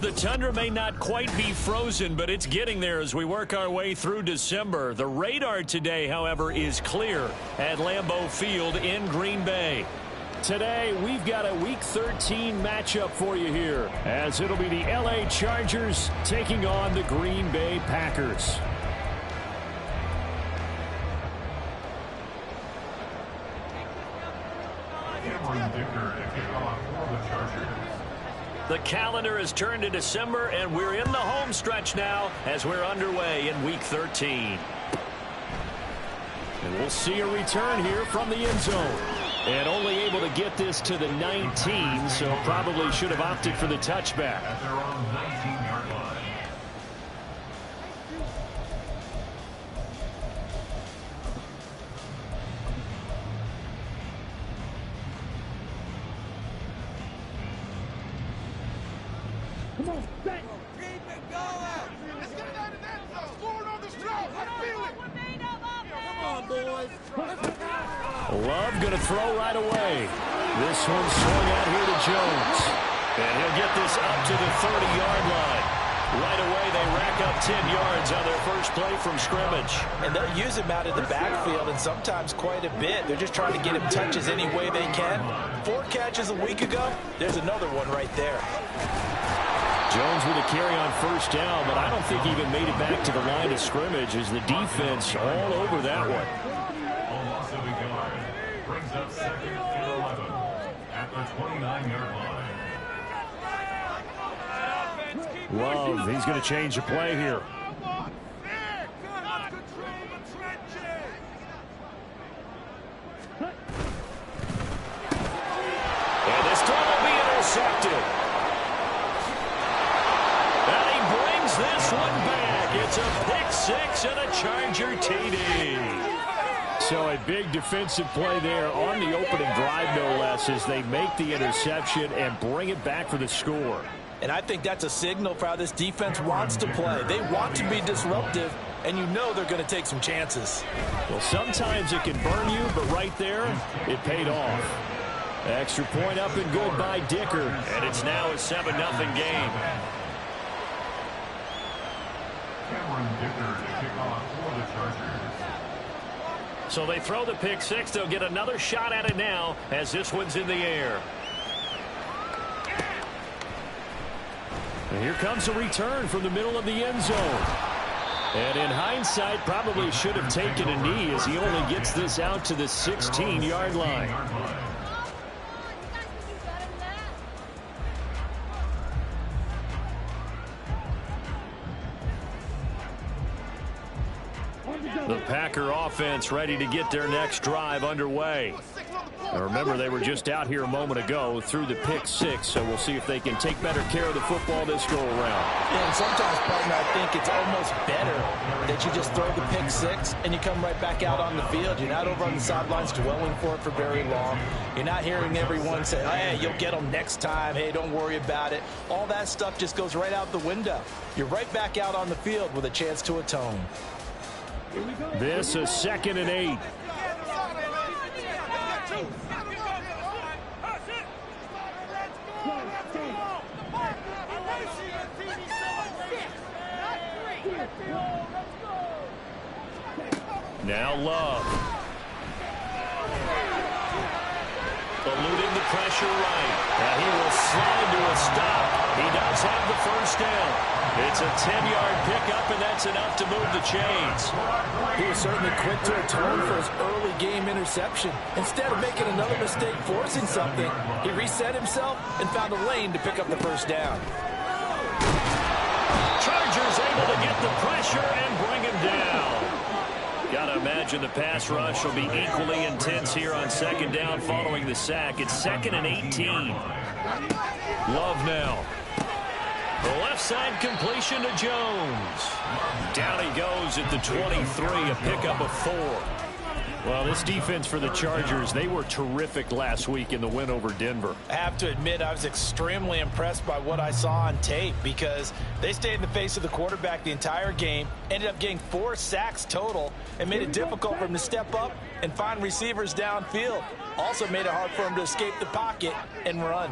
The tundra may not quite be frozen, but it's getting there as we work our way through December. The radar today, however, is clear at Lambeau Field in Green Bay. Today, we've got a Week 13 matchup for you here, as it'll be the LA Chargers taking on the Green Bay Packers. The calendar has turned to December, and we're in the home stretch now as we're underway in Week 13. And we'll see a return here from the end zone. And only able to get this to the 19, so probably should have opted for the touchback. At their own 19-yard line. Come on, back. Keep it going. Let's get it out of that zone. Forward on this drive. I feel it. Come on, boys. Love going to throw right away. This one swung out here to Jones. And he'll get this up to the 30-yard line. Right away, they rack up 10 yards on their first play from scrimmage. And they'll use him out of the backfield, and sometimes quite a bit. They're just trying to get him touches any way they can. 4 catches a week ago. There's another one right there. Jones with a carry on first down, but I don't think he even made it back to the line of scrimmage as the defense all over that one. A loss of a yard brings up 2nd and 11 at the 29-yard line. Love, he's going to change the play here. And this throw will be intercepted. And he brings this one back. It's a pick six and a Charger TD. So a big defensive play there on the opening drive, no less, as they make the interception and bring it back for the score. And I think that's a signal for how this defense wants to play. They want to be disruptive, and you know they're going to take some chances. Well, sometimes it can burn you, but right there, it paid off. Extra point up and good by Dicker, and it's now a 7-0 game. Cameron Dicker to kick off for the Chargers. So they throw the pick six. They'll get another shot at it now as this one's in the air. And here comes a return from the middle of the end zone. And in hindsight, probably should have taken a knee as he only gets this out to the 16-yard line. The Packer offense ready to get their next drive underway. Now remember, they were just out here a moment ago through the pick six, so we'll see if they can take better care of the football this go around. And sometimes, partner, I think it's almost better that you just throw the pick six and you come right back out on the field. You're not over on the sidelines dwelling for it for very long. You're not hearing everyone say, hey, you'll get them next time. Hey, don't worry about it. All that stuff just goes right out the window. You're right back out on the field with a chance to atone. This is 2nd and 8. Now Love. eluding the pressure right. And he will slide to a stop. He does have the first down. It's a 10-yard pickup, and that's enough to move the chains. He was certainly quick to atone for his early game interception. Instead of making another mistake forcing something, he reset himself and found a lane to pick up the first down. Chargers able to get the pressure and bring him down. Got to imagine the pass rush will be equally intense here on second down following the sack. It's 2nd and 18. Love now. The left side completion to Jones. Down he goes at the 23, a pickup of 4. Well, this defense for the Chargers, they were terrific last week in the win over Denver. I have to admit, I was extremely impressed by what I saw on tape because they stayed in the face of the quarterback the entire game, ended up getting 4 sacks total, and made it difficult for him to step up and find receivers downfield. Also made it hard for him to escape the pocket and run.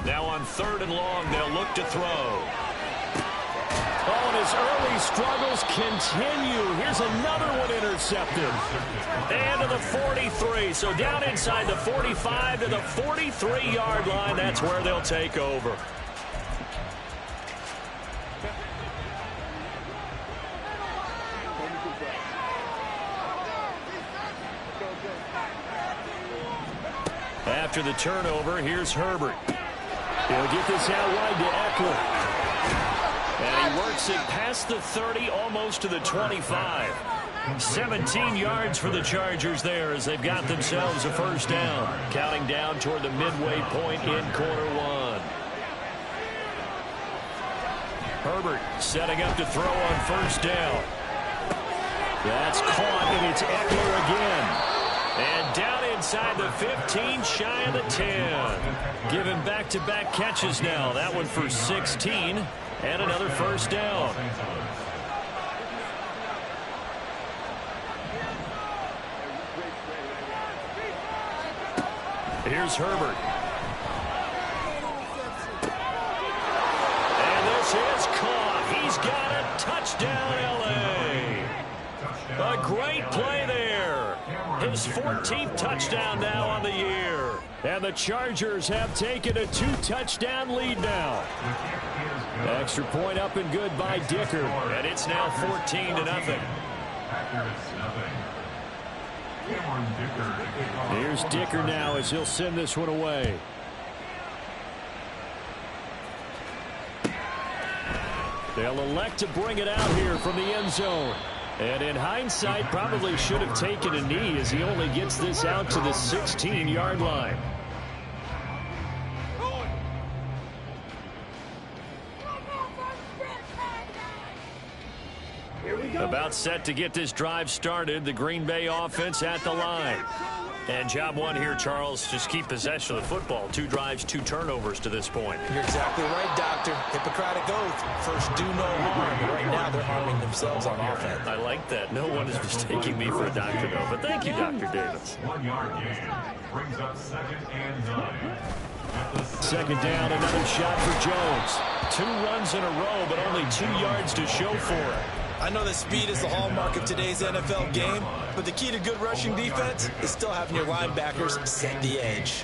Now on 3rd and long, they'll look to throw. Oh, and his early struggles continue. Here's another one intercepted. And to the 43. So down inside the 45 to the 43-yard line. That's where they'll take over. After the turnover, here's Herbert. He'll get this out wide to Eckler. And he works it past the 30, almost to the 25. 17 yards for the Chargers there as they've got themselves a first down. Counting down toward the midway point in quarter 1. Herbert setting up to throw on first down. That's caught, and it's Eckler again. And down inside the 15, shy of the 10. Given back-to-back catches now. That one for 16. And another first down. Here's Herbert. And this is caught. He's got a touchdown, L.A. A great play there. His 14th touchdown now on the year. And the Chargers have taken a 2-touchdown lead now. Extra point up and good by Dicker. And it's now 14-0. Here's Dicker now as he'll send this one away. They'll elect to bring it out here from the end zone. And in hindsight, probably should have taken a knee as he only gets this out to the 16-yard line. About set to get this drive started. The Green Bay offense at the line. And job one here, Charles, just keep possession of the football. 2 drives, 2 turnovers to this point. You're exactly right, Doctor. Hippocratic oath. First, do no harm. And right now, they're harming themselves on offense. I like that. No one is mistaking me for a doctor, though. But thank you, Dr. Davis. 1-yard gain brings up 2nd and 9. Second down, another shot for Jones. 2 runs in a row, but only 2 yards to show for it. I know that speed is the hallmark of today's NFL game, but the key to good rushing defense is still having your linebackers set the edge.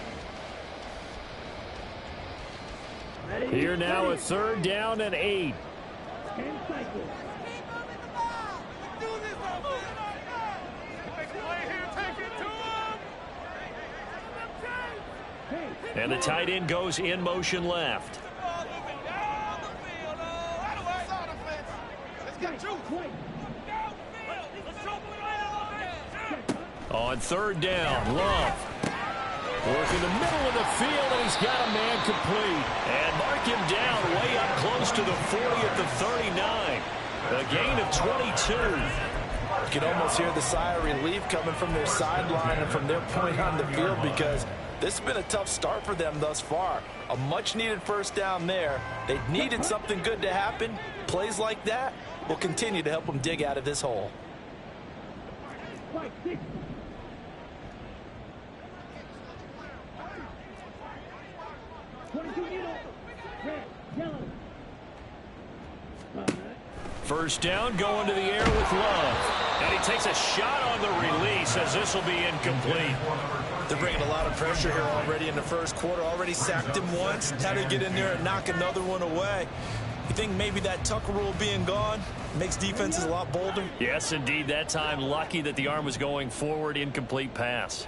Here now a 3rd down and 8. And the tight end goes in motion left. On 3rd down, Love. Working the middle of the field, and he's got a man complete. And mark him down way up close to the 40 at the 39. A gain of 22. You can almost hear the sigh of relief coming from their sideline and from their point on the field because this has been a tough start for them thus far. A much-needed first down there. They needed something good to happen. Plays like that will continue to help them dig out of this hole. First down, going to the air with Love. And he takes a shot on the release as this will be incomplete. They're bringing a lot of pressure here already in the first quarter. Already sacked him once. Had to get in there and knock another one away. You think maybe that Tucker rule being gone makes defenses a lot bolder? Yes, indeed. That time, lucky that the arm was going forward. Incomplete pass.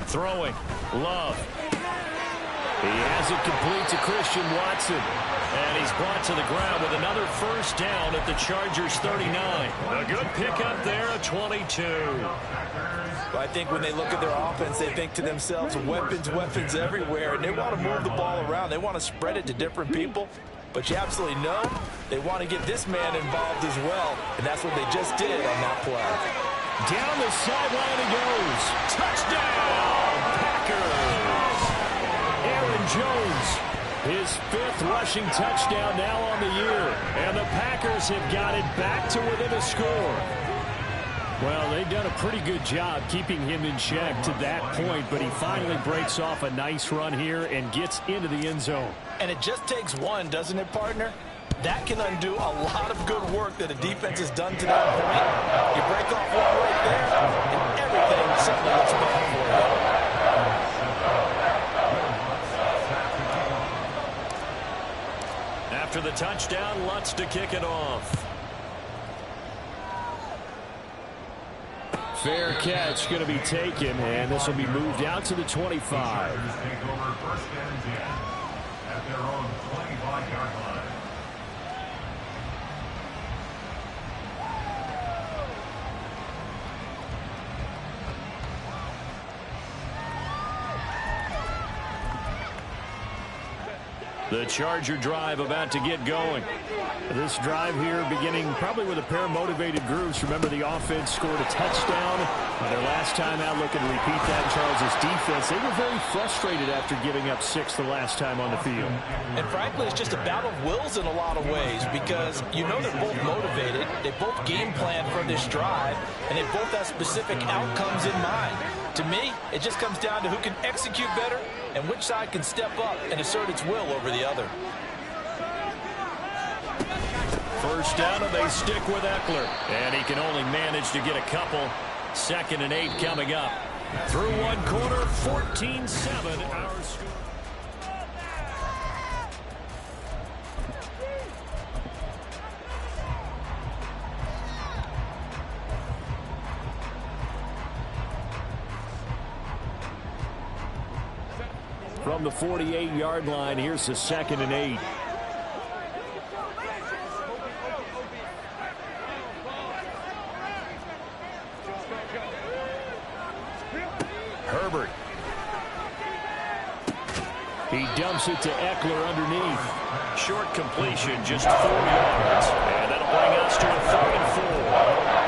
Throwing. Love. He has it complete to Christian Watson. And he's brought to the ground with another first down at the Chargers' 39. A good pickup there, a 22. I think when they look at their offense, they think to themselves, weapons, weapons everywhere. And they want to move the ball around. They want to spread it to different people. But you absolutely know they want to get this man involved as well. And that's what they just did on that play. Down the sideline he goes. Touchdown, Packers. Aaron Jones, his 5th rushing touchdown now on the year. And the Packers have got it back to within a score. Well, they've done a pretty good job keeping him in check to that point, but he finally breaks off a nice run here and gets into the end zone. And it just takes one, doesn't it, partner? That can undo a lot of good work that a defense has done to that point. You break off one right there, and everything suddenly looks better for you. After the touchdown, Lutz to kick it off. Fair catch going to be taken, and this will be moved out to the 25. Take over first and 10 at their own 25-yard line. The Charger drive about to get going. This drive here beginning probably with a pair of motivated groups. Remember, the offense scored a touchdown. Their last time out, looking to repeat that. Charles' defense, they were very frustrated after giving up 6 the last time on the field. And frankly, it's just a battle of wills in a lot of ways because you know they're both motivated. They both game plan for this drive, and they both have specific outcomes in mind. To me, it just comes down to who can execute better and which side can step up and assert its will over the other. First down, and they stick with Eckler. And he can only manage to get a couple. 2nd and 8 coming up. Through one quarter, 14-7 our score. From the 48-yard line, here's the 2nd and 8. Herbert. He dumps it to Eckler underneath. Short completion, just 4 yards. And that'll bring us to a 3rd and 4.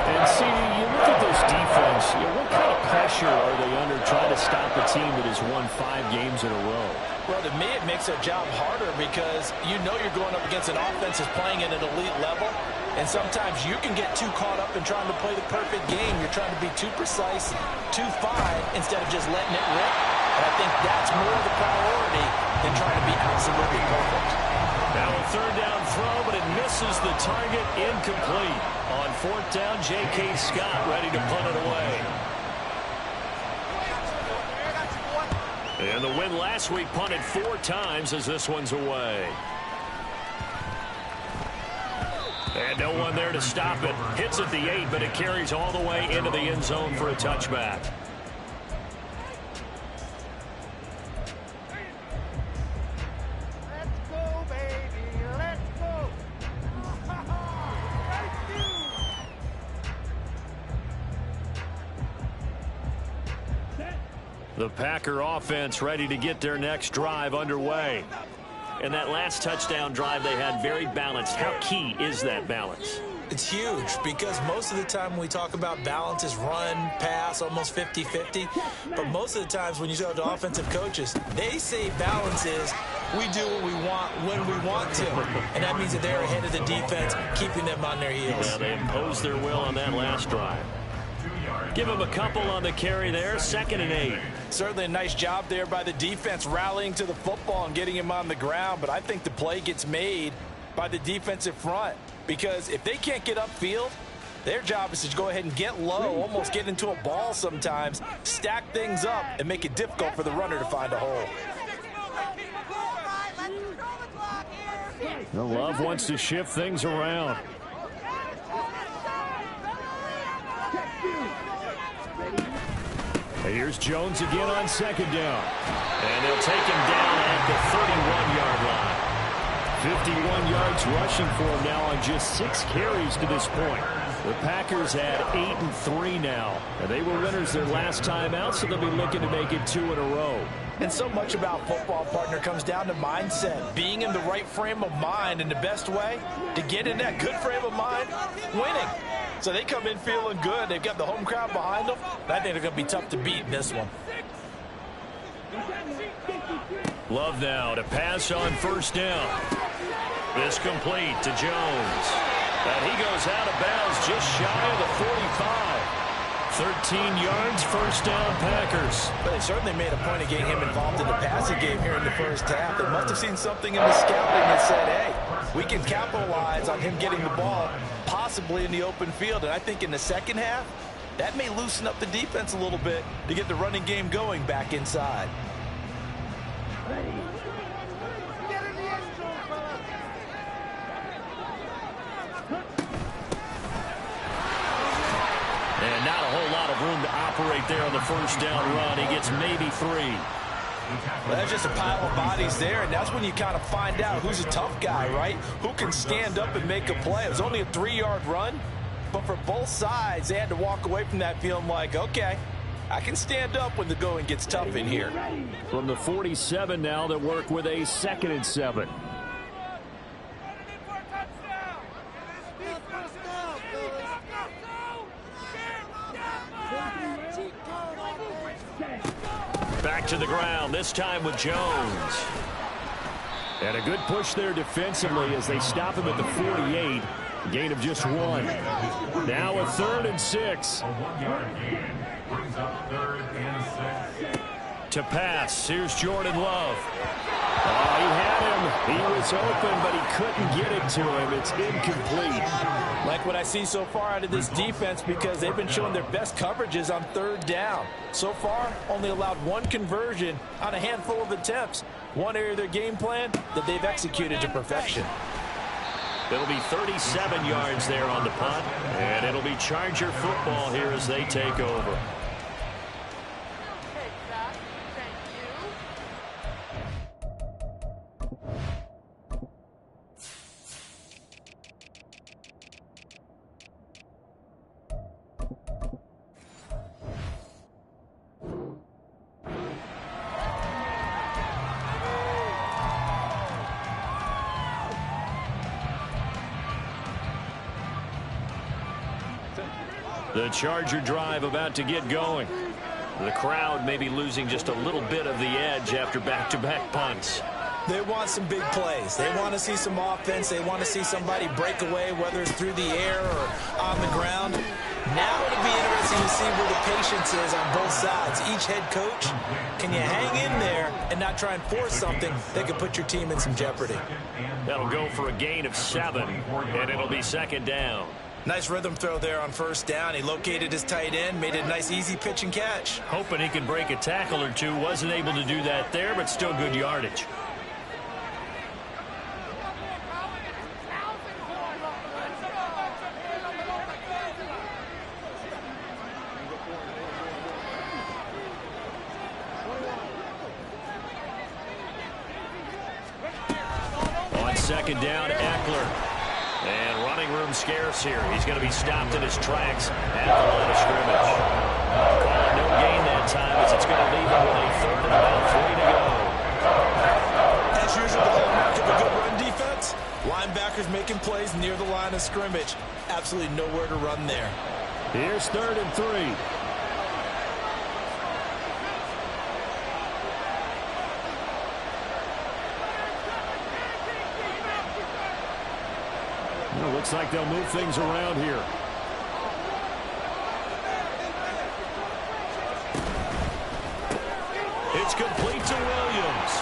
And see, you look at this defense, what kind of pressure are they under trying to stop a team that has won 5 games in a row? Well, to me, it makes their job harder because you know you're going up against an offense that's playing at an elite level. And sometimes you can get too caught up in trying to play the perfect game. You're trying to be too precise, too fine, instead of just letting it rip. And I think that's more of the priority than trying to be absolutely perfect. Now a 3rd down throw, but it misses the target, incomplete. On 4th down, J.K. Scott ready to punt it away. And the win last week punted 4 times as this one's away. And no one there to stop it. Hits at the 8, but it carries all the way into the end zone for a touchback. Let's go, baby. Let's go. The Packer offense ready to get their next drive underway. And that last touchdown drive they had very balanced. How key is that balance? It's huge because most of the time when we talk about balance is run, pass, almost 50-50. But most of the times when you talk to offensive coaches, they say balance is we do what we want when we want to. And that means that they're ahead of the defense, keeping them on their heels. Yeah, they imposed their will on that last drive. 2 yards. yards. Give him a couple on the carry there, 2nd and 8. Certainly a nice job there by the defense rallying to the football and getting him on the ground, but I think the play gets made by the defensive front because if they can't get upfield, their job is to go ahead and get low, almost get into a ball sometimes, stack things up, and make it difficult for the runner to find a hole. The Love wants to shift things around. Here's Jones again on 2nd down. And they'll take him down at the 31-yard line. 51 yards rushing for him now on just 6 carries to this point. The Packers had 8 and 3 now. And they were winners their last time out, so they'll be looking to make it 2 in a row. And so much about football, partner, comes down to mindset. Being in the right frame of mind, and the best way to get in that good frame of mind, winning. So they come in feeling good. They've got the home crowd behind them. I think they're going to be tough to beat in this one. Love now to pass on 1st down. This complete to Jones. And he goes out of bounds just shy of the 45. 13 yards, 1st down, Packers. But they certainly made a point of getting him involved in the passing game here in the 1st half. They must have seen something in the scouting that said, hey, we can capitalize on him getting the ball possibly in the open field. And I think in the 2nd half, that may loosen up the defense a little bit to get the running game going back inside. And not a whole lot of room to operate there on the 1st down run. He gets maybe 3. Well, that's just a pile of bodies there, and that's when you kind of find out who's a tough guy, right? Who can stand up and make a play. It was only a 3-yard run, but for both sides, they had to walk away from that feeling like, okay, I can stand up when the going gets tough in here. From the 47 now, they work with a 2nd and 7. Back to the ground, this time with Jones. And a good push there defensively as they stop him at the 48. Gain of just 1. Now a 3rd and 6. A 1-yard gain brings up 3rd and 6. To pass, here's Jordan Love. Oh, he had him. He was open, but he couldn't get it to him. It's incomplete. Like what I see so far out of this defense because they've been showing their best coverages on 3rd down. So far, only allowed 1 conversion on a handful of attempts. One area of their game plan that they've executed to perfection. It'll be 37 yards there on the punt, and it'll be Charger football here as they take over. The Charger drive about to get going. The crowd may be losing just a little bit of the edge after back-to-back punts. They want some big plays. They want to see some offense. They want to see somebody break away, whether it's through the air or on the ground. Now it'll be interesting to see where the patience is on both sides. Each head coach, can you hang in there and not try and force something that could put your team in some jeopardy? That'll go for a gain of 7, and it'll be 2nd down. Nice rhythm throw there on 1st down. He located his tight end, made it a nice easy pitch and catch. Hoping he could break a tackle or two. Wasn't able to do that there, but still good yardage. On 2nd down, Eckler. And running room scarce here. He's going to be stopped in his tracks at the line of scrimmage. Call it no gain that time as it's going to leave him with a 3rd and about 3 to go. As usual, the hallmark of a good run defense, linebackers making plays near the line of scrimmage. Absolutely nowhere to run there. Here's 3rd and 3. Looks like they'll move things around here. It's complete to Williams.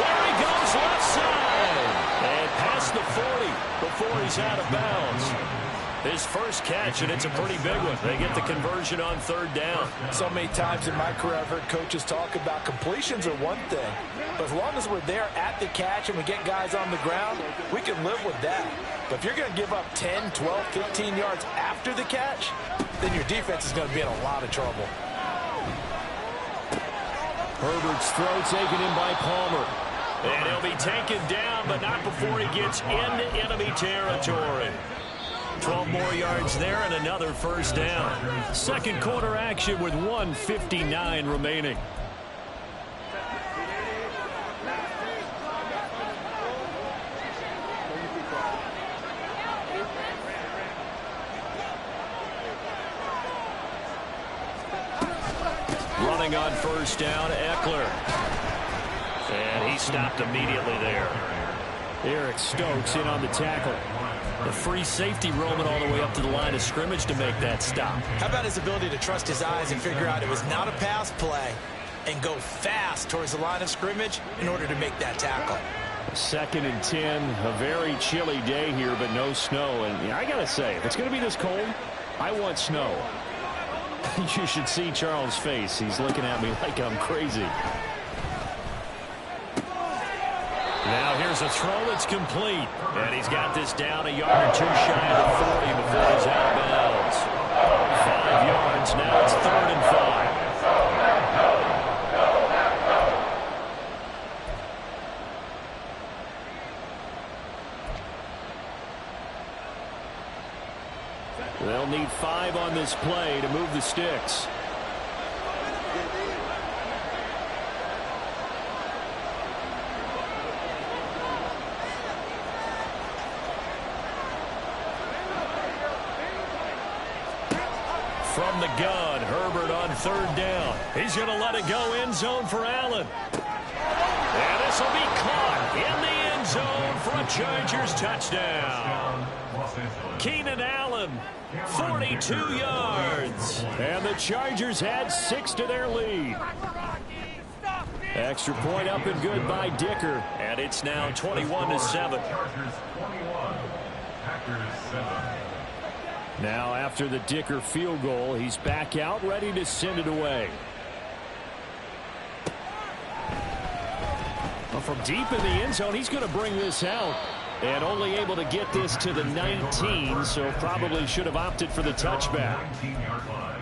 There he goes left side. And past the 40 before he's out of bounds. His first catch, and it's a pretty big one. They get the conversion on third down. So many times in my career I've heard coaches talk about completions are one thing. But as long as we're there at the catch and we get guys on the ground, we can live with that. But if you're going to give up 10, 12, 15 yards after the catch, then your defense is going to be in a lot of trouble. Herbert's throw taken in by Palmer. And he'll be taken down, but not before he gets into enemy territory. 12 more yards there and another first down. Second quarter action with 1:59 remaining. Running on first down, Eckler. And he stopped immediately there. Eric Stokes in on the tackle. The free safety roaming all the way up to the line of scrimmage to make that stop. How about his ability to trust his eyes and figure out it was not a pass play and go fast towards the line of scrimmage in order to make that tackle. 2nd and 10, a very chilly day here, but no snow. And I got to say, if it's going to be this cold, I want snow. You should see Charles' face. He's looking at me like I'm crazy. Now here's a throw that's complete. And he's got this down a yard or two shy of the 40 before he's out of bounds. 5 yards. Now it's 3rd and 5. They'll need 5 on this play to move the sticks. From the gun, Herbert on 3rd down. He's going to let it go end zone for Allen. And this will be caught in the end zone for a Chargers touchdown. Keenan Allen, 42 yards. And the Chargers add 6 to their lead. Extra point up and good by Dicker. And it's now 21-7. Chargers 21, Packers 7. Now after the Dicker field goal, he's back out ready to send it away. Well, from deep in the end zone, he's going to bring this out. And only able to get this to the 19, so probably should have opted for the touchback. 19-yard line.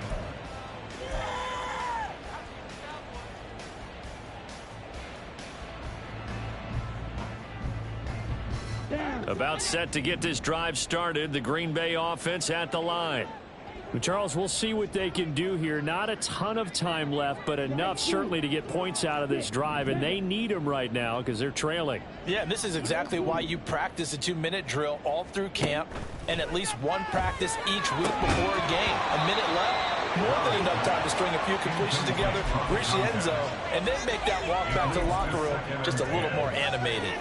About set to get this drive started. The Green Bay offense at the line. Well, Charles, we'll see what they can do here. Not a ton of time left, but enough certainly to get points out of this drive, and they need them right now because they're trailing. Yeah, this is exactly why you practice a 2-minute drill all through camp and at least one practice each week before a game. A minute left, more than enough time to string a few completions together, reach the end zone, and then make that walk back to the locker room just a little more animated.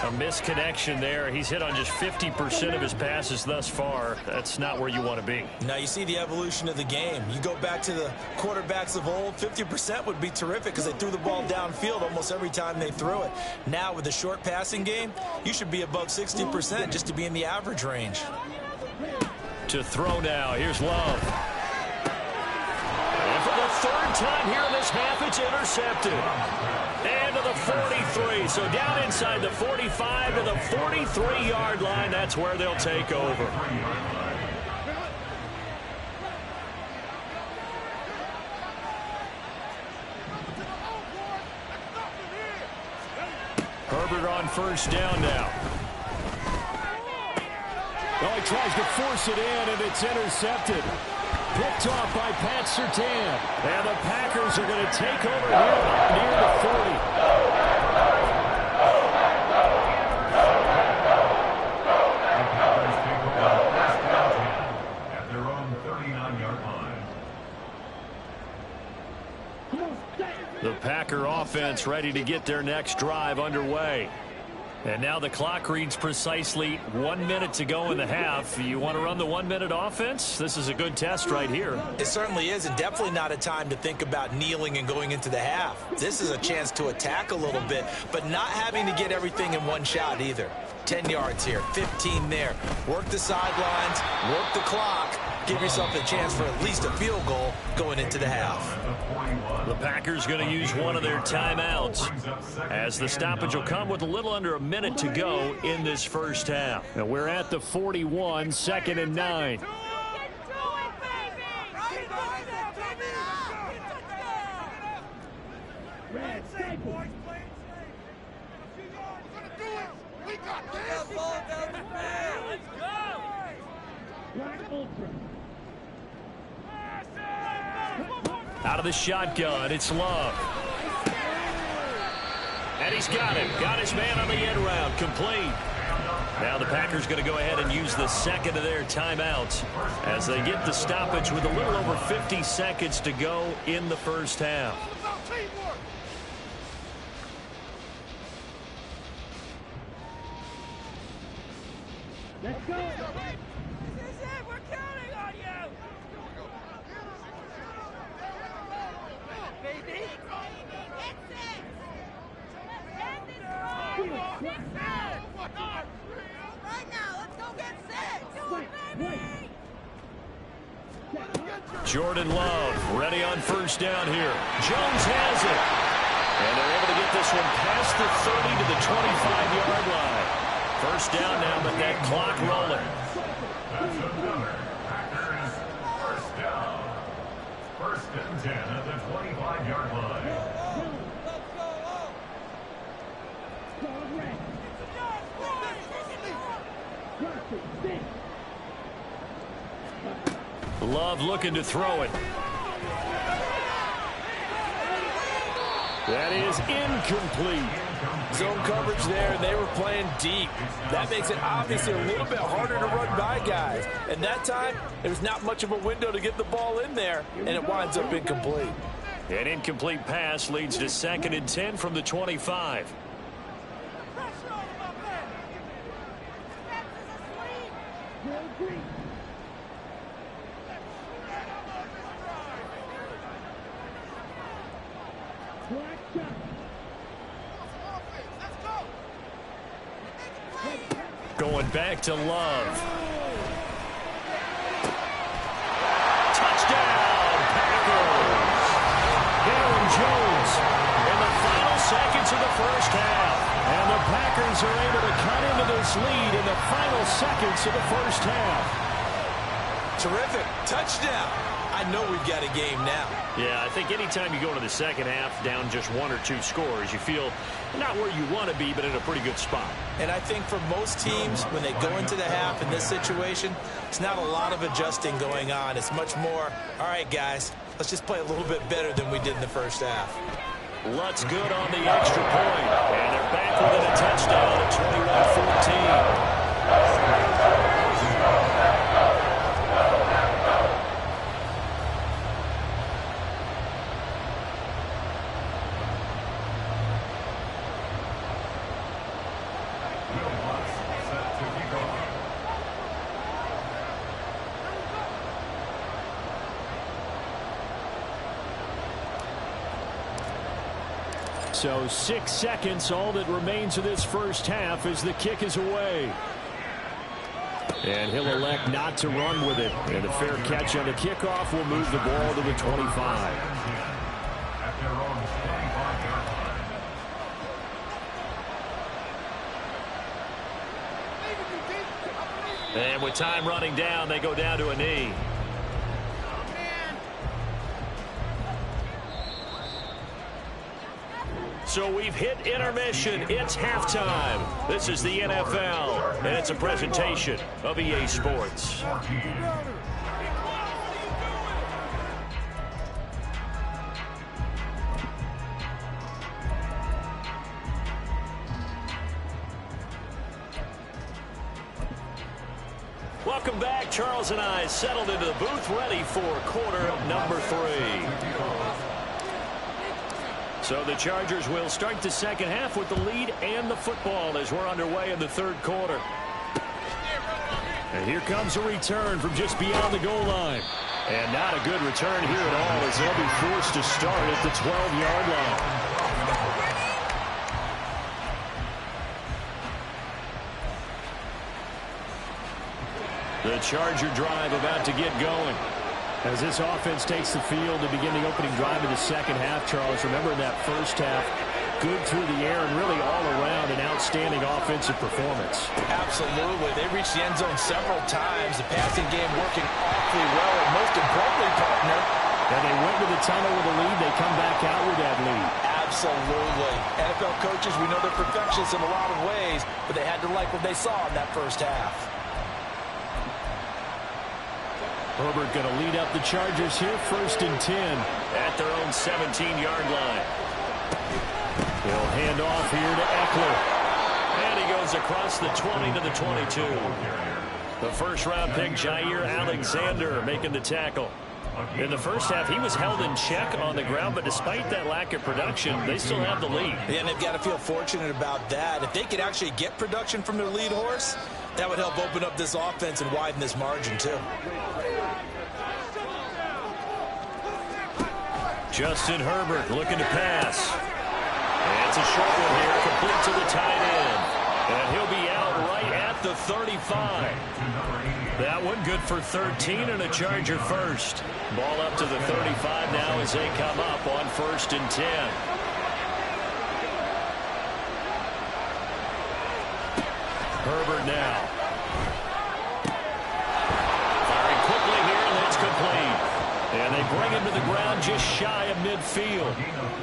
A misconnection there. He's hit on just 50% of his passes thus far. That's not where you want to be. Now you see the evolution of the game. You go back to the quarterbacks of old, 50% would be terrific because they threw the ball downfield almost every time they threw it. Now with the short passing game, you should be above 60% just to be in the average range. To throw now. Here's Love. And for the 3rd time here in this half, it's intercepted. And to the 43. So down inside the 45 to the 43-yard line. That's where they'll take over. Herbert on first down now. Oh, he tries to force it in, and it's intercepted. Picked off by Pat Surtain. And the Packers are going to take over here near the 40. At their own 39-yard line. The Packer offense ready to get their next drive underway. And now the clock reads precisely 1 minute to go in the half. You want to run the 1 minute offense? This is a good test right here. It certainly is, and definitely not a time to think about kneeling and going into the half. This is a chance to attack a little bit, but not having to get everything in one shot either. 10 yards here, 15 there. Work the sidelines, work the clock. Give yourself a chance for at least a field goal going into the half. The Packers going to use one of their timeouts as the stoppage will come with a little under a minute to go in this first half. Now we're at the 41, 2nd and 9. Out of the shotgun, it's Love. And he's got him. Got his man on the end round. Complete. Now the Packers going to go ahead and use the second of their timeouts as they get the stoppage with a little over 50 seconds to go in the first half. Let's go. This is it. We're counting on you. Baby. Right now, let's go get six. Do it, baby. Jordan Love ready on first down here. Jones has it. And they're able to get this one past the 30 to the 25-yard line. First down now, but that clock rolling. That's another Packers first down. 1st and 10 at the 25-yard line. Love looking to throw it. That is incomplete. Zone coverage there, and they were playing deep. That makes it obviously a little bit harder to run by guys. And that time, there's not much of a window to get the ball in there, and it winds up incomplete. An incomplete pass leads to 2nd and 10 from the 25. Going back to Love. Touchdown, Packers. Aaron Jones in the final seconds of the first half. And the Packers are able to cut into this lead in the final seconds of the first half. Terrific. Touchdown. I know we've got a game now. Yeah, I think anytime you go into the second half down just 1 or 2 scores, you feel not where you want to be, but in a pretty good spot. And I think for most teams, when they go into the half in this situation, it's not a lot of adjusting going on. It's much more, all right, guys, let's just play a little bit better than we did in the first half. Lutz good on the extra point. And they're back within a touchdown at 21-14. So 6 seconds, all that remains of this first half as the kick is away. And he'll elect not to run with it. And a fair catch on the kickoff will move the ball to the 25. And with time running down, they go down to a knee. So we've hit intermission. It's halftime. This is the NFL, and it's a presentation of EA Sports. Welcome back. Charles and I settled into the booth, ready for quarter number 3. So the Chargers will start the second half with the lead and the football as we're underway in the third quarter. And here comes a return from just beyond the goal line. And not a good return here at all as they'll be forced to start at the 12-yard line. The Charger drive about to get going. As this offense takes the field to begin the opening drive of the second half, Charles, remember that first half, good through the air and really all around an outstanding offensive performance. Absolutely. They reached the end zone several times. The passing game working awfully well, and most importantly, partner. And they went to the tunnel with a lead. They come back out with that lead. Absolutely. NFL coaches, we know they're perfectionists in a lot of ways, but they had to like what they saw in that first half. Herbert going to lead up the Chargers here, 1st and 10 at their own 17-yard line. He'll hand off here to Eckler. And he goes across the 20 to the 22. The first-round pick, Jair Alexander, making the tackle. In the first half, he was held in check on the ground, but despite that lack of production, they still have the lead. Yeah, and they've got to feel fortunate about that. If they could actually get production from their lead horse, that would help open up this offense and widen this margin, too. Justin Herbert looking to pass. And it's a short one here, complete to the tight end. And he'll be out right at the 35. That one good for 13 and a Charger first. Ball up to the 35 now as they come up on 1st and 10. Herbert now. Firing quickly here, and that's complete. And they bring him to the ground just shy of midfield.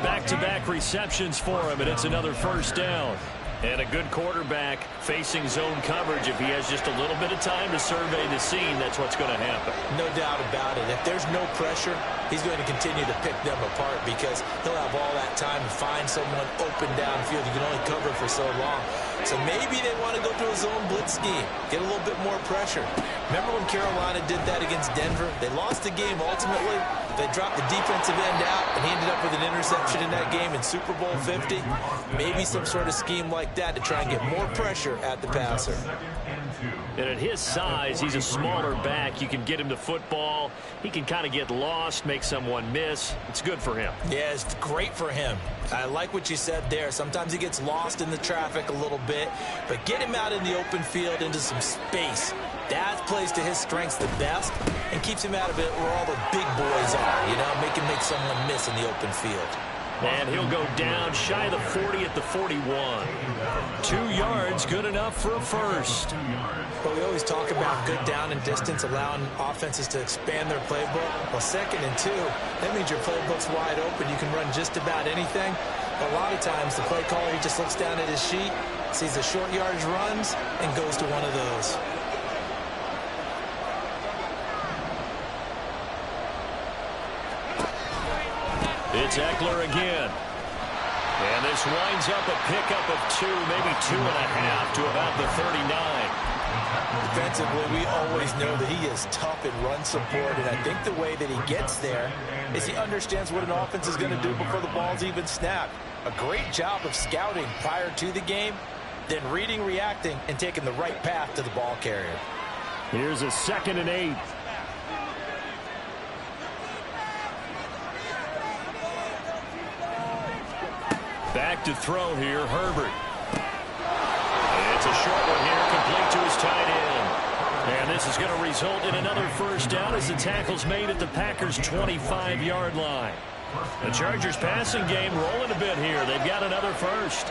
Back-to-back receptions for him, and it's another first down. And a good quarterback facing zone coverage. If he has just a little bit of time to survey the scene, that's what's going to happen. No doubt about it. If there's no pressure, he's going to continue to pick them apart because he'll have all that time to find someone open downfield. You can only cover for so long. So maybe they want to go to a zone blitz scheme, get a little bit more pressure. Remember when Carolina did that against Denver? They lost the game ultimately. They dropped the defensive end out, and he ended up with an interception in that game in Super Bowl 50. Maybe some sort of scheme like that to try and get more pressure at the passer. And at his size, he's a smaller back. You can get him to football. He can kind of get lost, make someone miss. It's good for him. Yeah, it's great for him. I like what you said there. Sometimes he gets lost in the traffic a little bit, but get him out in the open field into some space. That plays to his strengths the best and keeps him out of it where all the big boys are, you know, make him make someone miss in the open field. And he'll go down shy of the 40 at the 41. 2 yards, good enough for a first. But we always talk about good down and distance, allowing offenses to expand their playbook. Well, 2nd and 2, that means your playbook's wide open. You can run just about anything. But a lot of times, the play caller, he just looks down at his sheet, sees the short yardage runs, and goes to one of those. It's Eckler again. And this winds up a pickup of 2, maybe 2.5 to about the 39. Defensively, we always know that he is tough in run support, and I think the way that he gets there is he understands what an offense is going to do before the ball's even snapped. A great job of scouting prior to the game, then reading, reacting, and taking the right path to the ball carrier. Here's a 2nd and 8. Back to throw here, Herbert. And it's a short one here, complete to his tight end. And this is going to result in another first down as the tackle's made at the Packers' 25-yard line. The Chargers passing game rolling a bit here. They've got another first.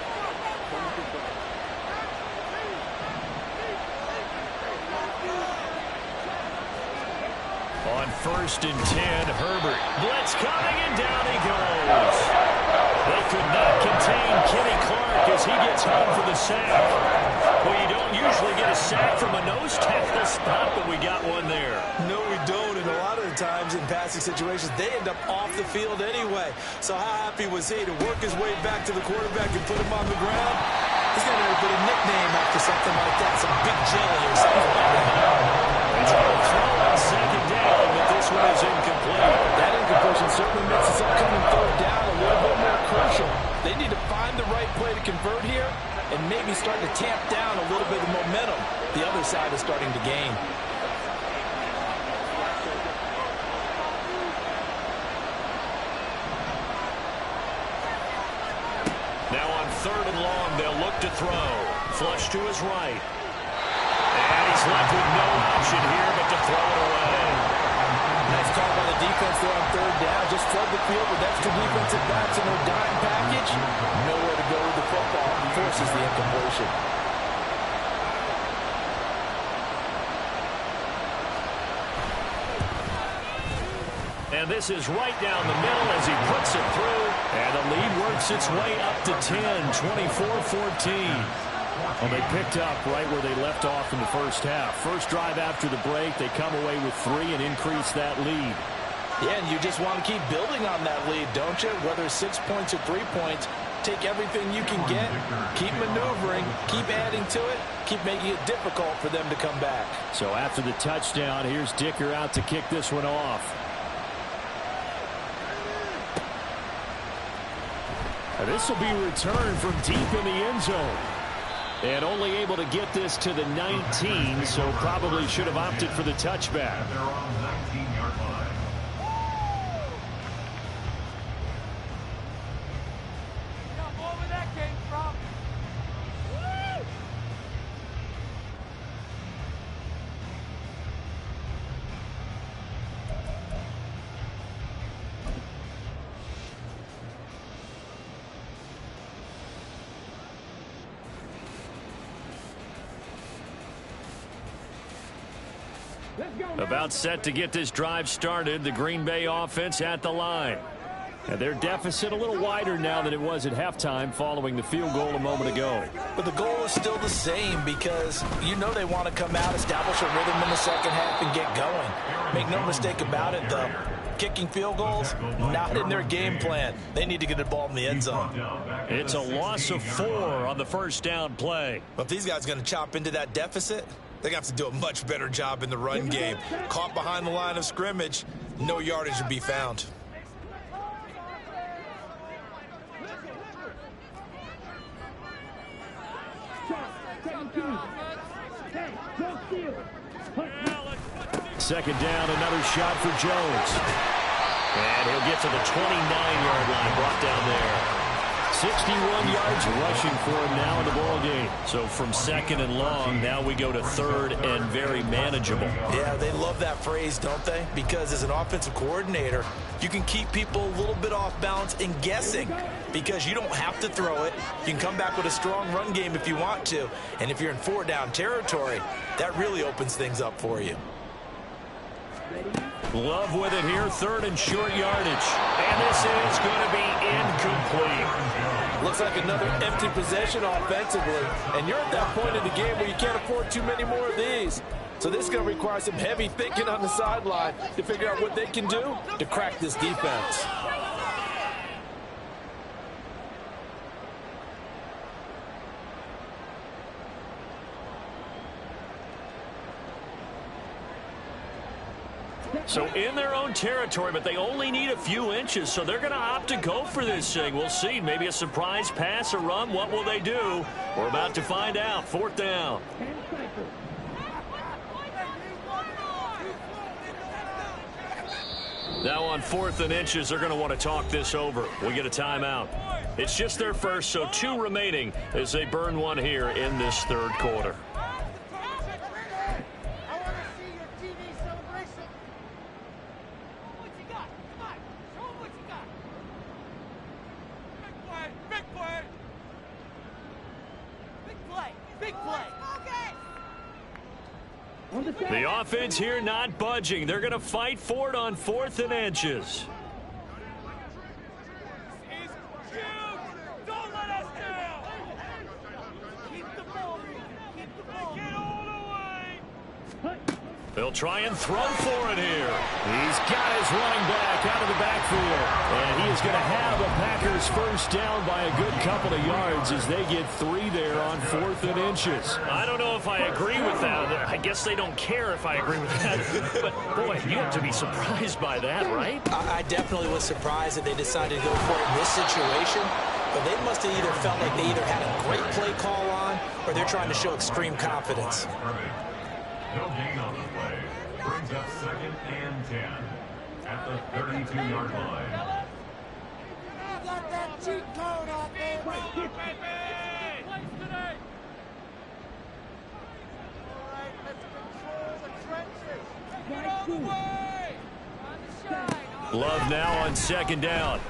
On 1st and 10, Herbert. Blitz coming, and down he goes. They could not contain Kenny Clark as he gets home for the sack. Well, you don't usually get a sack from a nose tackle spot, but we got one there. No, we don't, and a lot of the times in passing situations, they end up off the field anyway. So how happy was he to work his way back to the quarterback and put him on the ground? He's going to put a nickname after something like that, some big jelly or something like that. It's a throw on 2nd down, but this one is incomplete. That incompletion certainly makes this upcoming 3rd down a little bit more crucial. tamp down a little bit of momentum the other side is starting to gain. Now on 3rd and long, they'll look to throw. Flush to his right. And he's left with no option here but to throw it away. Nice call by the defense there on 3rd down. Just flood the field with extra defensive backs in their dime package. Nowhere to go with the football. Forces the incompletion. And this is right down the middle as he puts it through. And the lead works its way up to 10, 24-14. Well, they picked up right where they left off in the first half. First drive after the break, they come away with 3 and increase that lead. Yeah, and you just want to keep building on that lead, don't you? Whether it's 6 points or 3 points, take everything you can get, keep maneuvering, keep adding to it, keep making it difficult for them to come back. So after the touchdown, here's Dicker out to kick this one off. This will be returned from deep in the end zone. And only able to get this to the 19, so probably should have opted for the touchback. They're on the 19-yard line. Where that came from? About set to get this drive started, the Green Bay offense at the line. And their deficit a little wider now than it was at halftime following the field goal a moment ago. But the goal is still the same because you know they want to come out, establish a rhythm in the second half, and get going. Make no mistake about it, though. Kicking field goals, not in their game plan. They need to get the ball in the end zone. It's a loss of 4 on the first down play. But if these guys are going to chop into that deficit, they're going to have to do a much better job in the run game. Caught behind the line of scrimmage, no yardage to be found. Second down, another shot for Jones. And he'll get to the 29-yard line, brought down there. 61 yards rushing for him now in the ball game. So from 2nd and long, now we go to 3rd and very manageable. Yeah, they love that phrase, don't they? Because as an offensive coordinator, you can keep people a little bit off balance and guessing because you don't have to throw it. You can come back with a strong run game if you want to. And if you're in 4-down territory, that really opens things up for you. Love with it here, 3rd and short yardage. And this is going to be incomplete. Looks like another empty possession offensively. And you're at that point in the game where you can't afford too many more of these. So this is going to require some heavy thinking on the sideline to figure out what they can do to crack this defense. So in their own territory, but they only need a few inches, so they're going to opt to go for this thing. We'll see. Maybe a surprise pass or run. What will they do? We're about to find out. 4th down. Now on 4th and inches, they're going to want to talk this over. We get a timeout. It's just their first, so 2 remaining as they burn one here in this 3rd quarter. The offense here not budging. They're going to fight for it on 4th and inches. Don't let us down. Keep the ball. Get all the way. They'll try and throw for it here. He's got his running back out of the backfield. And he is going to have a Packers first down by a good couple of yards as they get 3 there on 4th and inches. I don't know if I agree with that. I guess they don't care if I agree with that. But, boy, you have to be surprised by that, right? I definitely was surprised that they decided to go for it in this situation. But they must have either felt like they either had a great play call on or they're trying to show extreme confidence. No gain on the play. Brings up 2nd and 10 at the 32-yard line. Got that cheat code out there. All right, let's control the trenches. Get all the way. On the shine. Love now on 2nd down.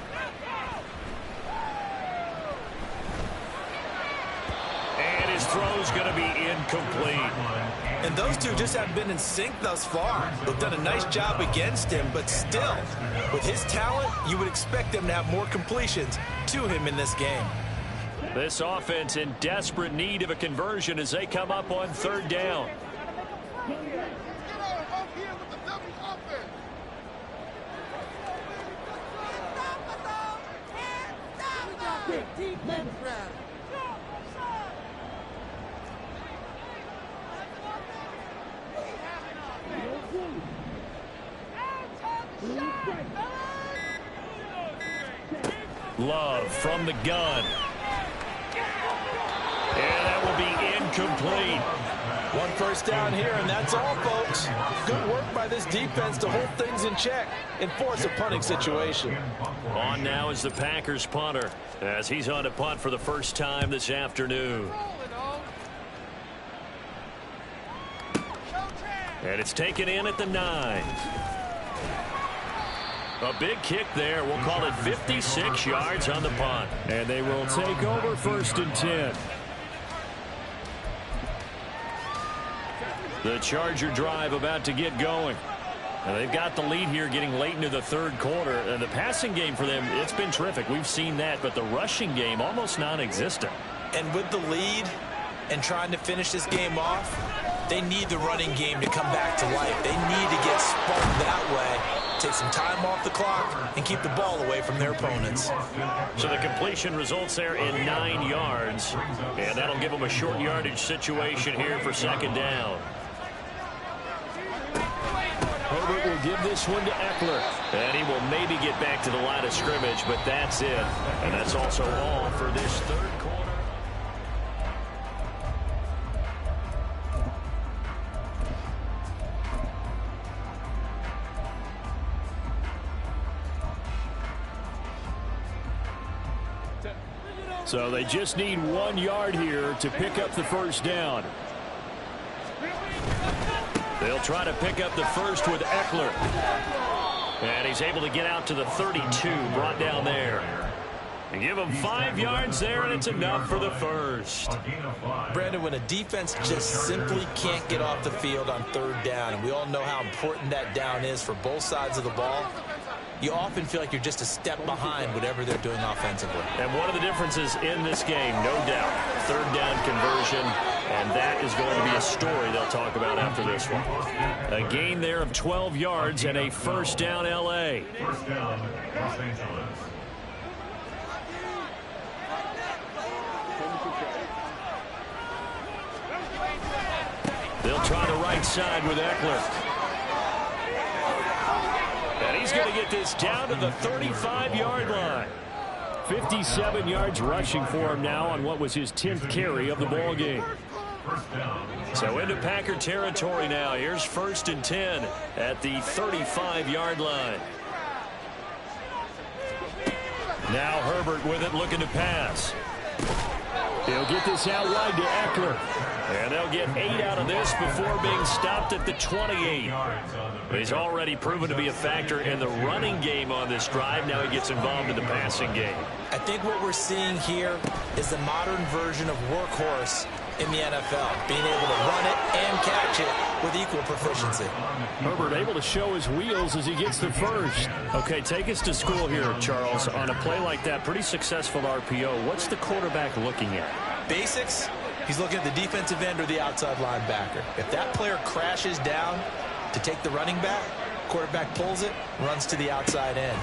And his throw's going to be incomplete. And those two just haven't been in sync thus far. They've done a nice job against him, but still, with his talent, you would expect them to have more completions to him in this game. This offense in desperate need of a conversion as they come up on 3rd down. Get out of here with the double offense. Defense round. Love from the gun. And that will be incomplete. 1 first down here, and that's all, folks. Good work by this defense to hold things in check and force a punting situation. On now is the Packers punter as he's on to punt for the first time this afternoon. And it's taken in at the 9. A big kick there. We'll call it 56 yards on the punt. And they will take over 1st and 10. The Charger drive about to get going. And they've got the lead here getting late into the 3rd quarter. And the passing game for them, it's been terrific. We've seen that. But the rushing game, almost non-existent. And with the lead and trying to finish this game off, they need the running game to come back to life. They need to get sparked that way, take some time off the clock, and keep the ball away from their opponents. So the completion results there in 9 yards, and that'll give them a short yardage situation here for 2nd down. Herbert will give this one to Eckler, and he will maybe get back to the line of scrimmage, but that's it. And that's also all for this 3rd quarter. So they just need 1 yard here to pick up the first down. They'll try to pick up the first with Eckler. And he's able to get out to the 32, brought down there. And give him 5 yards there, and it's enough for the first. Brandon, when a defense just simply can't get off the field on 3rd down, and we all know how important that down is for both sides of the ball, you often feel like you're just a step behind whatever they're doing offensively. And one of the differences in this game, no doubt, 3rd down conversion, and that is going to be a story they'll talk about after this one. A gain there of 12 yards and a first down L.A. First down, Los Angeles. They'll try the right side with Eckler. And he's going to get this down to the 35-yard line. 57 yards rushing for him now on what was his 10th carry of the ball game. So into Packer territory now. Here's 1st and 10 at the 35-yard line. Now Herbert with it, looking to pass. He'll get this out wide to Eckler. And they'll get 8 out of this before being stopped at the 28. He's already proven to be a factor in the running game on this drive. Now he gets involved in the passing game. I think what we're seeing here is the modern version of workhorse in the NFL, being able to run it and catch it with equal proficiency. Herbert able to show his wheels as he gets the first. Okay, take us to school here, Charles. On a play like that, pretty successful RPO. What's the quarterback looking at? Basics. He's looking at the defensive end or the outside linebacker. If that player crashes down to take the running back, quarterback pulls it, runs to the outside end.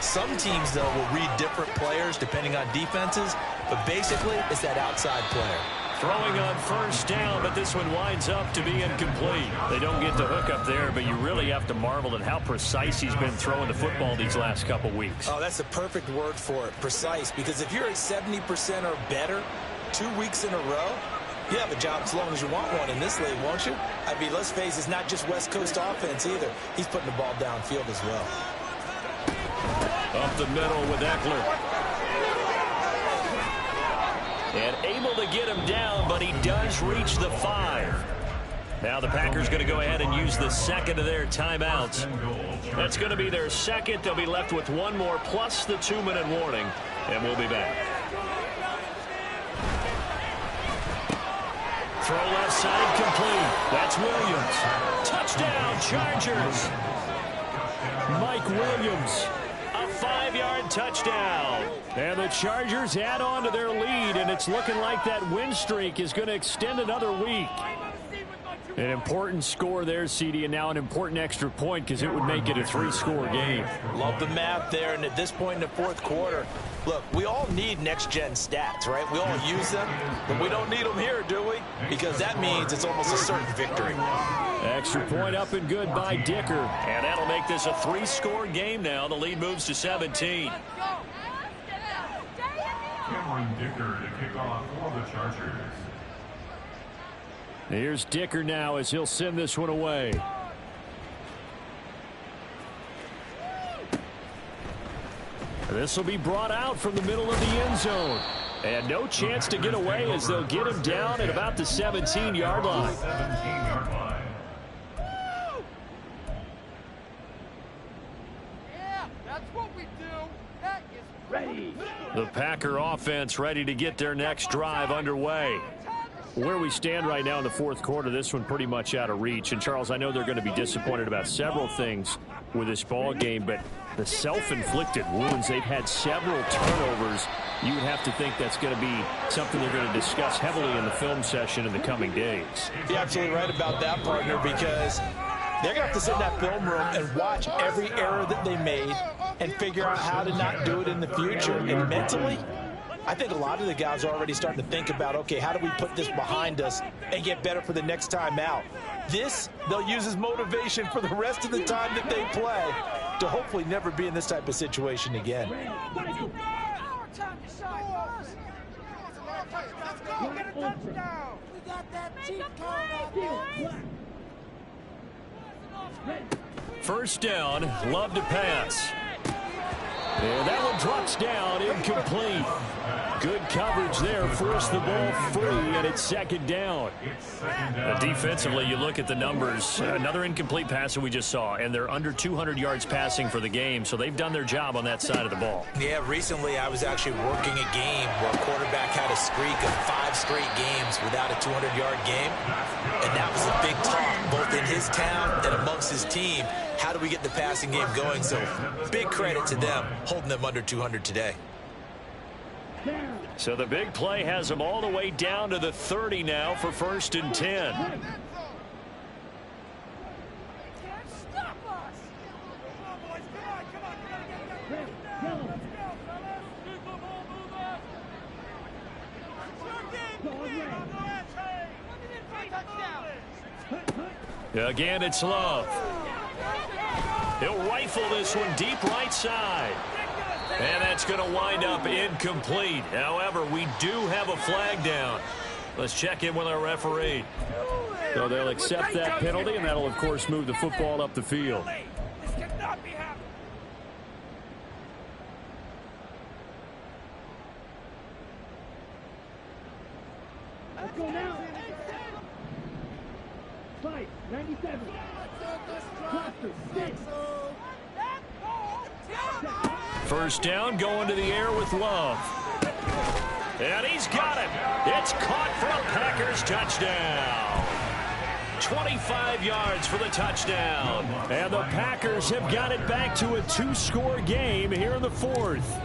Some teams, though, will read different players depending on defenses, but basically it's that outside player. Throwing on first down, but this one winds up to be incomplete. They don't get the hook up there, but you really have to marvel at how precise he's been throwing the football these last couple weeks. Oh, that's the perfect word for it, precise, because if you're at 70% or better 2 weeks in a row, you have a job as long as you want one in this league, won't you? I mean, let's face it, it's not just West Coast offense either. He's putting the ball downfield as well. Up the middle with Eckler. And able to get him down, but he does reach the 5. Now the Packers going to go ahead and use the second of their timeouts. That's going to be their second. They'll be left with one more plus the 2-minute warning, and we'll be back. Throw left side complete. That's Williams. Touchdown, Chargers. Mike Williams. A 5-yard touchdown. And the Chargers add on to their lead, and it's looking like that win streak is going to extend another week. An important score there, CD, and now an important extra point because it would make it a 3-score game. Love the math there, and at this point in the fourth quarter, look, we all need next-gen stats, right? We all use them, but we don't need them here, do we? Because that means it's almost a certain victory. Extra point up and good by Dicker, and that'll make this a 3-score game now. The lead moves to 17. Cameron Dicker to kick off for the Chargers. Here's Dicker now as he'll send this one away. This will be brought out from the middle of the end zone. And no chance to get away as they'll get him down at about the 17-yard line. 17-yard line. Yeah, that's what we do. That is ready. The Packer offense ready to get their next drive underway. Where we stand right now in the fourth quarter, this one pretty much out of reach. And, Charles, I know they're going to be disappointed about several things with this ball game, but the self-inflicted wounds, they've had several turnovers. You would have to think that's going to be something they're going to discuss heavily in the film session in the coming days. You're absolutely right about that, partner, because they're going to have to sit in that film room and watch every error that they made and figure out how to not do it in the future. And mentally, I think a lot of the guys are already starting to think about, okay, how do we put this behind us and get better for the next time out? This, they'll use as motivation for the rest of the time that they play to hopefully never be in this type of situation again. Let's go, get a touchdown. We got that cheat code out there. First down, Love to pass. And that one drops down, incomplete. Good coverage there, forced the ball free, and it's second down. Defensively, you look at the numbers. Another incomplete pass that we just saw, and they're under 200 yards passing for the game, so they've done their job on that side of the ball. Yeah, recently I was actually working a game where a quarterback had a streak of 5 straight games without a 200-yard game, and that was a big talk, both in his town and amongst his team. How do we get the passing game going? So big credit to them, holding them under 200 today. So the big play has them all the way down to the 30 now for 1st and 10. Again, it's Love. He'll rifle this one deep right side. And that's going to wind up incomplete. However, we do have a flag down. Let's check in with our referee. So they'll accept that penalty, and that'll, of course, move the football up the field. This cannot be happening. Let's go now. Fight, 97. Cluster, 6. First down, going to the air with Love. And he's got it. It's caught for a Packers touchdown. 25 yards for the touchdown. And the Packers have got it back to a 2-score game here in the fourth.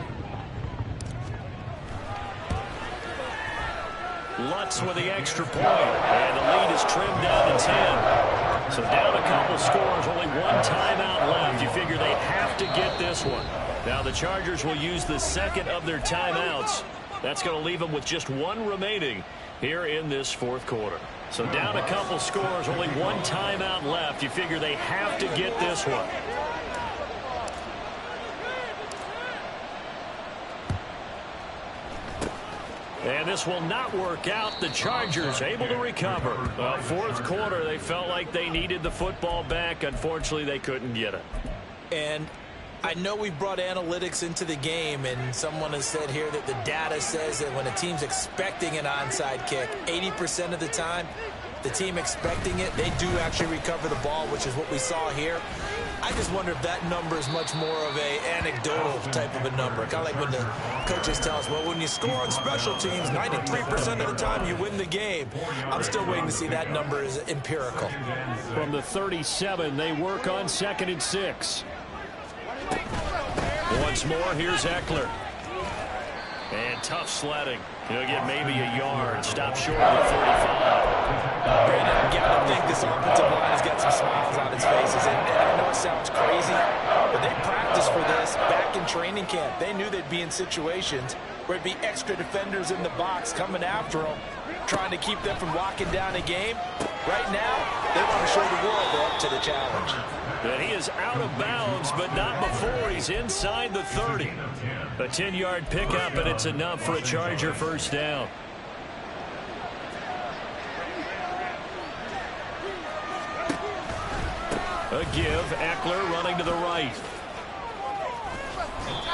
Lutz with the extra point. And the lead is trimmed down to 10. So down a couple scores, only one timeout left. You figure they have to get this one. Now the Chargers will use the second of their timeouts. That's going to leave them with just one remaining. here in this fourth quarter. So down a couple scores, only one timeout left. You figure they have to get this one. And this will not work out. The Chargers able to recover. Fourth quarter, they felt like they needed the football back. Unfortunately, they couldn't get it. And I know we brought analytics into the game, and someone has said here that the data says that when a team's expecting an onside kick, 80% of the time, the team expecting it, they do actually recover the ball, which is what we saw here. I just wonder if that number is much more of a anecdotal type of a number. Kind of like when the coaches tell us, well, when you score on special teams, 93% of the time you win the game. I'm still waiting to see that number is empirical. From the 37, they work on 2nd and 6. Once more, here's Eckler. And tough sledding. He'll get maybe a yard. Stop short of the 45. Brandon, you got to think this offensive line has got some smiles on its faces. And I know it sounds crazy, but they practiced for this back in training camp. They knew they'd be in situations where it'd be extra defenders in the box coming after them, trying to keep them from locking down a game. Right now, they want to show the world they're up to the challenge. And he is out of bounds, but not before he's inside the 30. A 10-yard pickup, and it's enough for a Charger first down. A give, Eckler running to the right.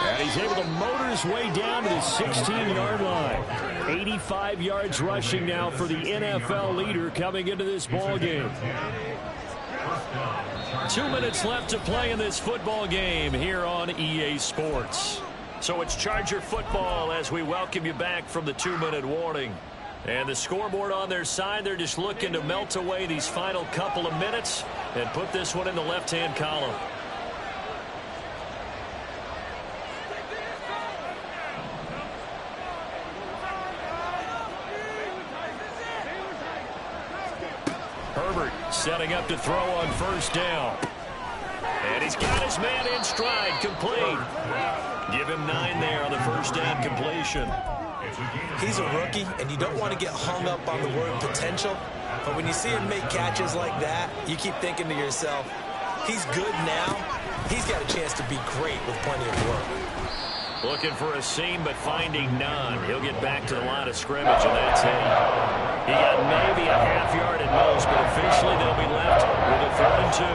And he's able to motor his way down to the 16-yard line. 85 yards rushing now for the NFL leader coming into this ball game. 2 minutes left to play in this football game here on EA Sports. So it's Charger football as we welcome you back from the 2-minute warning. And the scoreboard on their side, they're just looking to melt away these final couple of minutes and put this one in the left-hand column. Herbert setting up to throw on first down. And he's got his man in stride, complete. Give him 9 there on the first down completion. He's a rookie, and you don't want to get hung up on the word potential. But when you see him make catches like that, you keep thinking to yourself, he's good now. He's got a chance to be great with plenty of work. Looking for a seam, but finding none. He'll get back to the line of scrimmage, and that's it. He got maybe a half yard at most, but officially they'll be left with a 3rd and 2.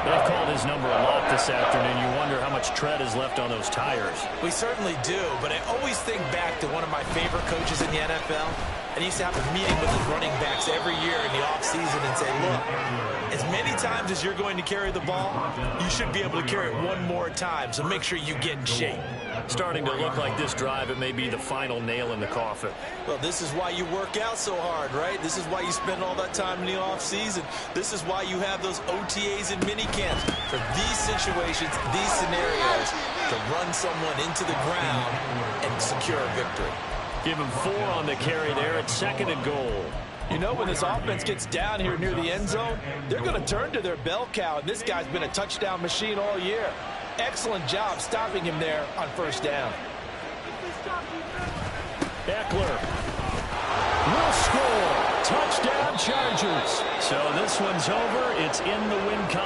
They've called his number a lot this afternoon. You wonder how much tread is left on those tires. We certainly do, but I always think back to one of my favorite coaches in the NFL. And he used to have a meeting with his running backs every year in the offseason and say, look, as many times as you're going to carry the ball, you should be able to carry it one more time, so make sure you get in shape. Starting to look like this drive, it may be the final nail in the coffin. Well, this is why you work out so hard, right? This is why you spend all that time in the offseason. This is why you have those OTAs and mini camps for these situations, these scenarios, to run someone into the ground and secure a victory. Give him 4 on the carry there at 2nd and goal. You know, when this offense gets down here near the end zone, they're going to turn to their bell cow, and this guy's been a touchdown machine all year. Excellent job stopping him there on first down. Eckler will score. Touchdown, Chargers. So this one's over. It's in the win column.